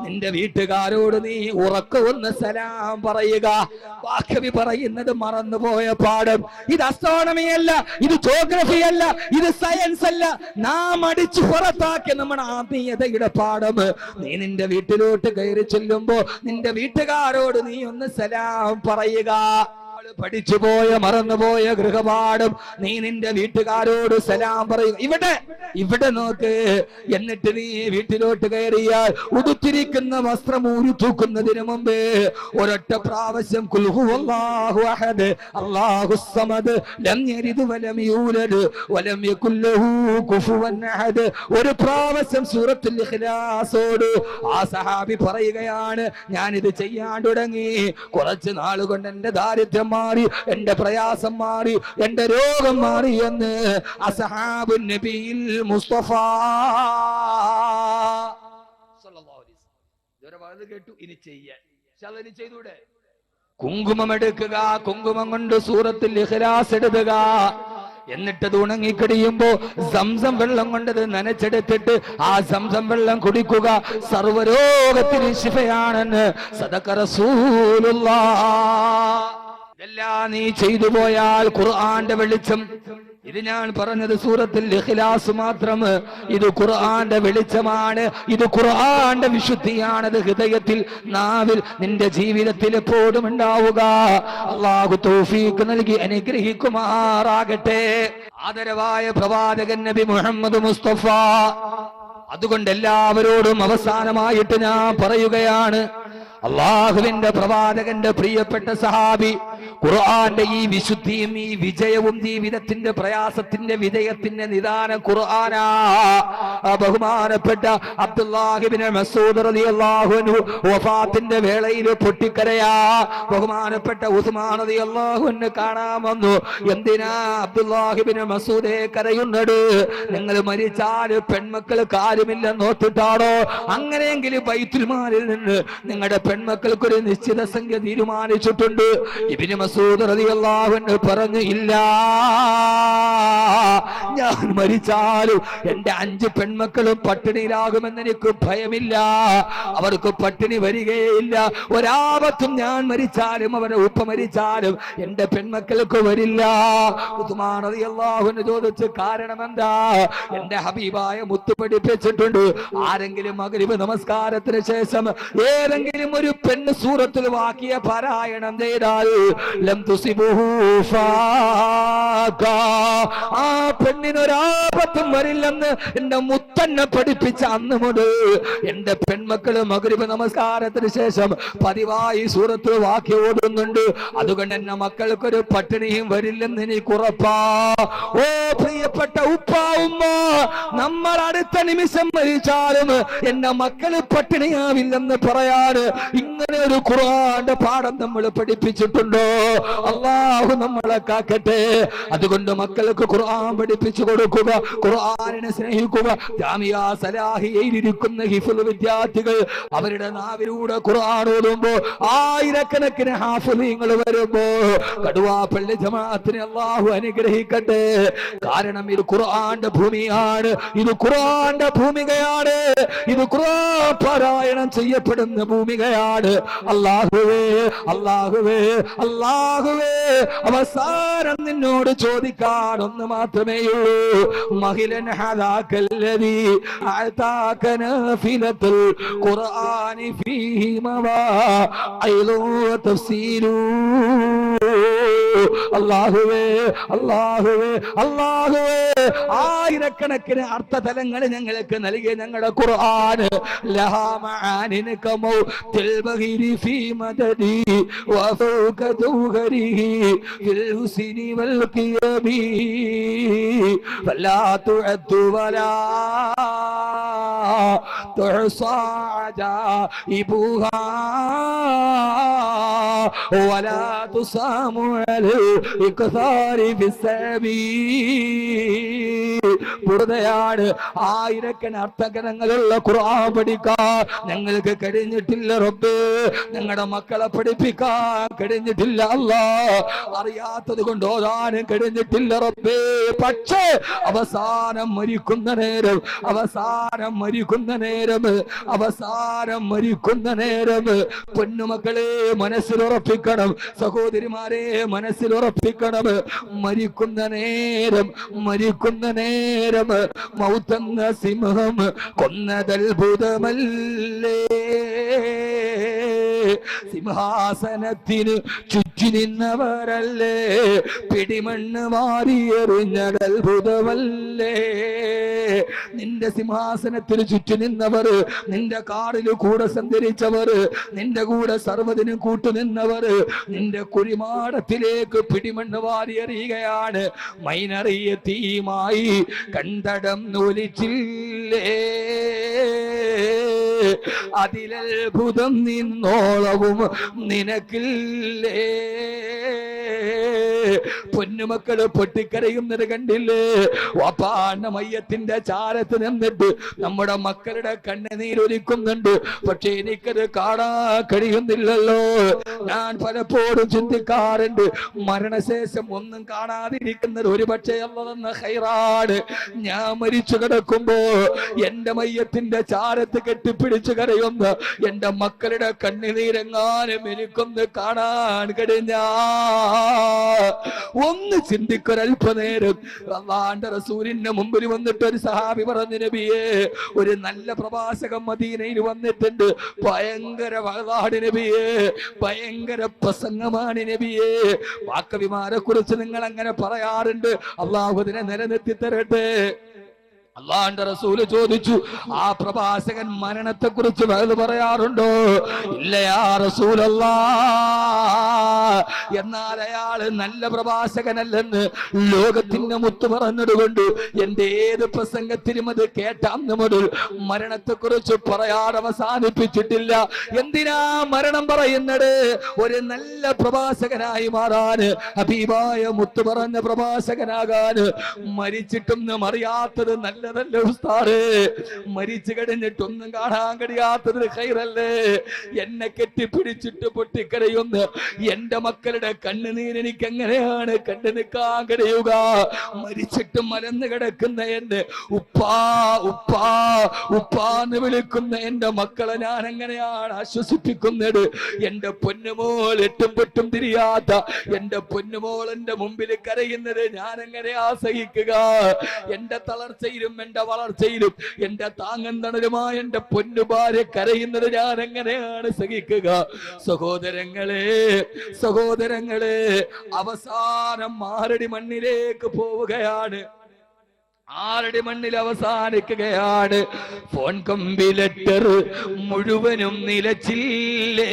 നിന്റെ വീട്ടുകാരോട് നീ ഉറക്കവൊന്ന് സലാം പറയുക. വാക്കവി പറയുന്നത് മറന്നുപോയ പാഠം. ഇത് അസ്ട്രോണമി അല്ല, ഇത് ജോഗ്രഫി അല്ല, ഇത് സയൻസ് അല്ല. നാം അടിച്ചു പുറത്താക്കിയ നമ്മുടെ ആത്മീയതയുടെ പാഠം. നീ നിന്റെ വീട്ടിലോട്ട് കയറി ചെല്ലുമ്പോ നിന്റെ വീട്ടുകാരോട് നീ ഒന്ന് സലാം പറയുക. പഠിച്ചുപോയ മറന്നുപോയ ഗൃഹപാഠം നീ നിന്റെ വീട്ടുകാരോട് സലാം പറയുക. ഇവിടെ നോക്ക്. എന്നിട്ട് നീ വീട്ടിലോട്ട് കയറിയാൽ ഉടുത്തിരിക്കുന്ന വസ്ത്രം ഊരി തൂക്കുന്നതിന് മുമ്പ് ഒരൊറ്റ പ്രാവശ്യം ഖുൽ ഹുവല്ലാഹു അഹദ് അല്ലാഹുസ് സമദ് ലം യലിദ് വലം യൂലദ് വലം യകുൽ ലഹു കുഫുവൻ അഹദ് ഒരു പ്രാവശ്യം സൂറത്തുൽ ഇഖ്ലാസോട് ആ സഹാബി പറയുകയാണ്, ഞാനിത് ചെയ്യാൻ തുടങ്ങി. കുറച്ച് നാളുകൊണ്ട് എന്റെ ദാരിദ്ര്യം മാറി, എന്റെ പ്രയാസം മാറി, എന്റെ രോഗം മാറി എന്ന് അസ്ഹാബുൻ നബിയിൽ മുസ്തഫ സല്ലല്ലാഹു അലൈഹി വസല്ലം കേട്ടു. ഇനി ചെയ്യാൻ ചെയ്തൂടെ? കുങ്കുമം എടുക്കുക, കുങ്കുമം കൊണ്ട് സൂറത്തുൽ ഇഖ്ലാസ് എഴുതുക. എന്നിട്ടത് ഉണങ്ങിക്കടിയുമ്പോ സംസം വെള്ളം കൊണ്ടത് നനച്ചെടുത്തിട്ട് ആ സംസം വെള്ളം കുടിക്കുക. സർവരോഗത്തിന് ശിഫയാണെന്ന് സദഖ റസൂലുള്ളാഹ്. ഇതെല്ലാം നീ ചെയ്തു പോയാൽ ഖുർആന്റെ വെളിച്ചം. ഇത് ഞാൻ പറഞ്ഞത് സൂറത്തുൽ ഇഖ്ലാസ് മാത്രം. ഇത് ഖുർആന്റെ വെളിച്ചമാണ്, ഇത് ഖുർആന്റെ വിശുദ്ധിയാണത് ഹൃദയത്തിൽ, നാവിൽ, നിന്റെ ജീവിതത്തിൽ എപ്പോഴും ഉണ്ടാവുക. അല്ലാഹു തൗഫീഖ് നൽകി അനുഗ്രഹിക്കുമാറാകട്ടെ. ആദരവായ പ്രവാചകൻ നബി മുഹമ്മദ് മുസ്തഫ. അതുകൊണ്ട് എല്ലാവരോടും അവസാനമായിട്ട് ഞാൻ പറയുകയാണ്, അള്ളാഹുവിന്റെ പ്രവാചകന്റെ പ്രിയപ്പെട്ട സഹാബി ഖുർആന്റെ ഈ വിശുദ്ധിയും ഈ വിജയവും ജീവിതത്തിന്റെ പ്രയാസത്തിന്റെ വിജയത്തിന്റെ നിദാനം ഖുർആനാ. ബഹുമാനപ്പെട്ട അബ്ദുല്ലാഹി ഇബ്നു മസ്ഊദ് റളിയല്ലാഹു അൻഹു വഫാത്തിന്റെ വേളയിൽ പൊട്ടിക്കരയാ. ബഹുമാനപ്പെട്ട ഉസ്മാൻ റളിയല്ലാഹു അൻഹു കാണാൻ വന്നു. എന്തിനാ അബ്ദുല്ലാഹി ഇബ്നു മസ്ഊദേ കരയുന്നത്? നിങ്ങൾ മരിച്ചാൽ പെൺമക്കൾ കാര്യമില്ലെന്ന് ഓർത്തിട്ടാണോ? അങ്ങനെയെങ്കിൽ ബൈത്തുൽ മാലിൽ നിന്ന് നിങ്ങളുടെ പെൺമക്കൾക്ക് ഒരു നിശ്ചിത സംഖ്യ തീരുമാനിച്ചിട്ടുണ്ട്. ഇബ്നു മസ്ഊദ് റളിയല്ലാഹു അൻഹു പറഞ്ഞു, ഇല്ല, ഞാൻ മരിച്ചാലും എന്റെ 5 പെൺമക്കളും പട്ടിണിയിലാകുമെന്ന് എനിക്ക് ഭയമില്ല. അവർക്ക് പട്ടിണി വരികയില്ല. ഒരാപത്തും ഞാൻ മരിച്ചാലും അവരെ ഉപ്പ മരിച്ചാലും എന്റെ പെൺമക്കൾക്ക് വരില്ല. ഉസ്മാൻ റളിയല്ലാഹു അൻഹു ചോദിച്ചു, കാരണം എന്താ? എന്റെ ഹബീബായ മുത്ത് പഠിപ്പിച്ചിട്ടുണ്ട്, ആരെങ്കിലും മഗ്രിബ് നമസ്കാരത്തിന് ശേഷം ഏതെങ്കിലും ഒരു പെണ്ണ് സൂറത്തുൽ വാഖിയ പാരായണം ചെയ്താൽ ലം തുസിബുഹു ഫാഖ, ആ പെണ്ണിനൊരാപത്തും വരില്ലെന്ന് എന്റെ മുത്തന്നെ പഠിപ്പിച്ച അന്ന് മുതൽ എന്റെ പെൺമക്കള് മഗ്രിബ് നമസ്കാരത്തിന് ശേഷം പതിവായി സൂറത്തുൽ വാഖിയ ഓടുന്നുണ്ട്. അതുകൊണ്ട് എന്റെ മക്കൾക്കൊരു പട്ടിണിയും വരില്ലെന്ന് എനിക്ക് ഉറപ്പാ. ഓ പ്രിയപ്പെട്ട ഉപ്പ ഉമ്മ, നമ്മൾ അടുത്ത നിമിഷം മരിച്ചാലും എന്റെ മക്കള് പട്ടിണിയാവില്ലെന്ന് പറയാറ് ഇങ്ങനെ ഒരു ഖുർആന്റെ പാഠം നമ്മൾ പഠിപ്പിച്ചിട്ടുണ്ടോ? അല്ലാഹു നമ്മളെ കാക്കട്ടെ. അതുകൊണ്ട് മക്കൾക്ക് ഖുർആൻ പഠിപ്പിച്ചു കൊടുക്കുക, ഖുർആനിനെ സ്നേഹിക്കുക. ജാമിയ സലാഹിയയിൽ ഇരിക്കുന്ന ഹിഫ്ള് വിദ്യാർത്ഥികൾ അവരുടെ നാവിലൂടെ ഖുർആൻ ഓതുമ്പോ ആയിരക്കണക്കിന് ഹാഫിളീങ്ങൾ വരുമ്പോ കടുവാപ്പള്ളി ജമാഅത്തിനെ അല്ലാഹു അനുഗ്രഹിക്കട്ടെ. കാരണം ഇത് ഖുർആന്റെ ഭൂമിയാണ്, ഇത് ഖുർആന്റെ ഭൂമികയാണ്, ഇത് ഖുർആൻ പാരായണം ചെയ്യപ്പെടുന്ന ഭൂമികയാണ്. അല്ലാഹുവേ, അല്ലാഹുവേ, അല്ലാഹുവേ, അവസാനം നിന്നോട് ചോദിക്കാൻ ഒന്ന് മാത്രമേ ഉള്ളൂ. മഹിലൻ ഹദാകല്ലദീ അഅതാക നാഫിലത്തുൽ ഖുർആനി ഫീഹി മവാഇദു വതഫ്സീലു. അല്ലാഹുവേ, അല്ലാഹുവേ, അല്ലാഹുവേ, ആയിരക്കണക്കിന് അർത്ഥതലങ്ങൾ ഞങ്ങൾക്ക് നൽകിയ ഞങ്ങളുടെ ഖുർആൻ ലഹാ മആനിൻ കമൗതിൽ ബഗീരി ഫീ മദദി വഫൗക ദൗഹരിഹി ഫിൽ ഹുസ്നി വൽ ഖിയബി ഫലാ തുഅദ്ദു വലാ തുഹസാ അജാഇബുഹാ വലാ തുസാമു അൽ ഇക്സാരി ഫിസ്സബീൽ. വെറുതെയാണ്. ആയിരക്കണക്കിന് അർത്ഥഗണങ്ങളുള്ള ഖുർആൻ പഠിക്കാൻ ഞങ്ങൾക്ക് കഴിഞ്ഞിട്ടില്ല റബ്ബേ. ഞങ്ങളുടെ മക്കളെ പഠിപ്പിക്കാൻ കഴിഞ്ഞിട്ടില്ല അല്ലാ. അറിയാത്തത് കൊണ്ട് ഓതാനും കഴിഞ്ഞിട്ടില്ല റബ്ബേ. പക്ഷേ അവസാനം മരിക്കുന്ന നേരം പൊന്നുമക്കളെ മനസ്സിലുറപ്പിക്കണം, സഹോദരിമാരെ മനസ്സിലുറപ്പിക്കണം. മരിക്കുന്ന നേരം മൗത്തെന്ന സിംഹം കൊന്നതത്ഭുതമല്ലേ. സിംഹാസനത്തിന് ചുറ്റി നിന്നവരല്ലേ, പിടിമണ്ണ് മാറിയെറിഞ്ഞതത്ഭുതമല്ലേ. നിന്റെ സിംഹാസനത്തിന് ചുറ്റി നിന്നവർ, നിന്റെ കാറിൽ കൂടെ സഞ്ചരിച്ചവർ, നിന്റെ കൂടെ സർവ്വതിനും കൂട്ടുനിന്നവർ നിന്റെ കുഴിമാടത്തിലേക്ക് പിടിമണ്ണ് വാരിയെറിയുകയാണ്. മൈനറിയ തീയുമായി കണ്ടടം നൂലിച്ചില്ലേ, അതിലത്ഭുതം നിന്നോളവും നിനക്കില്ലേ. പൊന്നുമക്കള് പൊട്ടിക്കരയുന്നത് കണ്ടില്ലേ? വാപ്പാണ്ട മയ്യത്തിന്റെ ചാരത്ത് നിന്നിട്ട് നമ്മുടെ മക്കളുടെ കണ്ണുനീരൊലിക്കുന്നുണ്ട്. പക്ഷെ എനിക്കത് കാണാൻ കഴിയുന്നില്ലല്ലോ. ഞാൻ പലപ്പോഴും ചിന്തിക്കാറുണ്ട്, മരണശേഷം ഒന്നും കാണാതിരിക്കുന്നത് ഒരു പക്ഷേ അല്ലാഹു തന്ന ഖൈറാണ്. ഞാൻ മരിച്ചു കിടക്കുമ്പോ എന്റെ മയ്യത്തിന്റെ ചാരത്ത് കെട്ടിപ്പിടിച്ചു കരയുന്ന എന്റെ മക്കളുടെ കണ്ണുനീരെങ്ങാനും എനിക്കൊന്ന് കാണാൻ കഴിഞ്ഞാ ഒന്ന് ചിന്തിക്കൊരൽപ്പനേരം. അല്ലാഹുവിന്റെ റസൂലിന്റെ മുമ്പിൽ വന്നിട്ട് ഒരു സഹാബി പറഞ്ഞു, നബിയേ, ഒരു നല്ല പ്രഭാഷകൻ മദീനയിൽ വന്നിട്ടുണ്ട്, ഭയങ്കര വഅദാണ് നബിയേ, ഭയങ്കര പ്രസംഗമാണ് നബിയേ. വാക്കവിമാരെ കുറിച്ച് നിങ്ങൾ അങ്ങനെ പറയാറുണ്ട്, അല്ലാഹു അതിനെ നിലനിർത്തി തരട്ടെ. അല്ലാഹുവിന്റെ റസൂല് ചോദിച്ചു, ആ പ്രഭാഷകൻ മരണത്തെ കുറിച്ച് വഅദ് പറയാറുണ്ടോ? ഇല്ല യാ റസൂലല്ലാഹ്. എന്നാൽ അയാള് നല്ല പ്രഭാഷകനല്ലെന്ന് ലോകത്തിന്റെ മുത്ത് പറഞ്ഞതുകൊണ്ട് എന്റെ ഏത് പ്രസംഗത്തിലും അത് കേട്ടാന്ന് മുതൽ മരണത്തെ കുറിച്ച് പറയാൻ അവസാനിപ്പിച്ചിട്ടില്ല. എന്തിനാ മരണം പറയുന്നത്? ഒരു നല്ല പ്രഭാഷകനായി മാറാന്, ഹബീബായ മുത്ത് പറഞ്ഞ പ്രഭാഷകനാകാന്. മരിച്ചിട്ടൊന്നും അറിയാത്തത് നല്ലതല്ല ഉസ്താദേ, മരിച്ചു കഴിഞ്ഞിട്ടൊന്നും കാണാൻ കഴിയാത്തത് ഖൈറല്ലേ. എന്നെ കെട്ടിപ്പിടിച്ചിട്ട് പൊട്ടിക്കരയുന്ന എന്റെ മക്കളുടെ കണ്ണുനീര് എനിക്ക് എങ്ങനെയാണ് കണ്ടു നിൽക്കാൻ കഴിയുക? മരിച്ചിട്ട് മലന്ന് കിടക്കുന്ന എന്റെ ഉപ്പാ ഉപ്പാ ഉപ്പാന്ന് വിളിക്കുന്ന എന്റെ മക്കളെ ഞാൻ എങ്ങനെയാണ് ആശ്വസിപ്പിക്കുന്നത്? എന്റെ പൊന്നുമോൾ എട്ടും പെട്ടും തിരിയാത്ത എന്റെ പൊന്നുമോൾ എന്റെ മുമ്പിൽ കരയുന്നത് ഞാൻ എങ്ങനെയാ സഹിക്കുക? എന്റെ തളർച്ചയിലും എന്റെ വളർച്ചയിലും എന്റെ താങ്ങൻ തണലുമായ എന്റെ പൊന്നു ഭാര്യ കരയുന്നത് ഞാൻ എങ്ങനെയാണ് സഹിക്കുക? സഹോദരങ്ങളെ അവസാനം ആരടി മണ്ണിലേക്ക് പോവുകയാണ്. ആരടി മണ്ണിൽ അവസാനിക്കുകയാണ്. ഫോൺ കമ്പി ലെറ്റർ മുഴുവനും നിലച്ചില്ലേ,